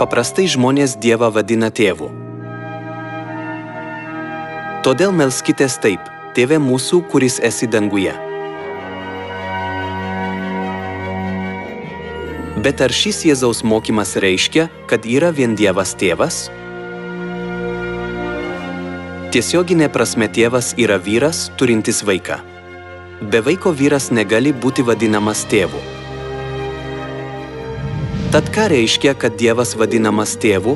Paprastai žmonės Dievą vadina tėvu. Todėl melskitės taip: Tėve mūsų, kuris esi danguje. Bet ar šis Jėzaus mokymas reiškia, kad yra vien Dievas tėvas? Tiesioginė prasme tėvas yra vyras, turintis vaiką. Be vaiko vyras negali būti vadinamas tėvu. Tad ką reiškia, kad Dievas vadinamas tėvu?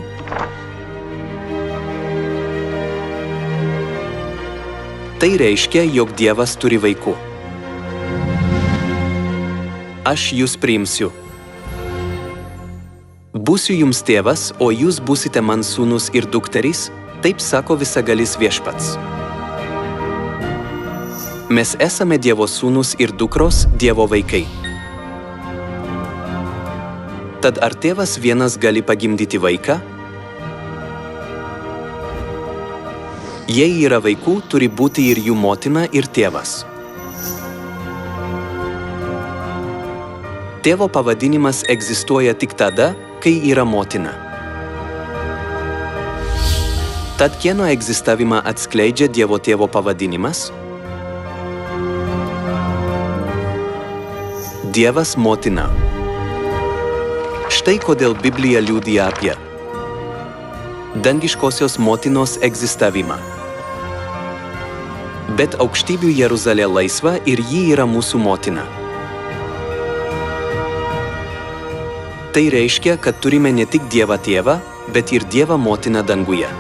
Tai reiškia, jog Dievas turi vaikų. Aš jūs priimsiu. Būsiu jums tėvas, o jūs būsite man sūnus ir dukterys, taip sako visagalis Viešpats. Mes esame Dievo sūnus ir dukros, Dievo vaikai. Tad ar tėvas vienas gali pagimdyti vaiką? Jei yra vaikų, turi būti ir jų motina ir tėvas. Tėvo pavadinimas egzistuoja tik tada, kai yra motina. Tad kieno egzistavimą atskleidžia Dievo tėvo pavadinimas? Dievas motina. Štai kodėl Biblija liudija apie dangiškosios motinos egzistavimą. Bet aukštybių Jeruzalė laisva ir ji yra mūsų motina. Tai reiškia, kad turime ne tik Dievą tėvą, bet ir Dievą motiną danguje.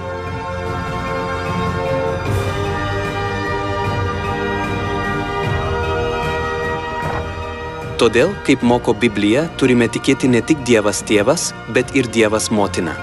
Todėl, kaip moko Biblija, turime tikėti ne tik Dievas tėvas, bet ir Dievas motina.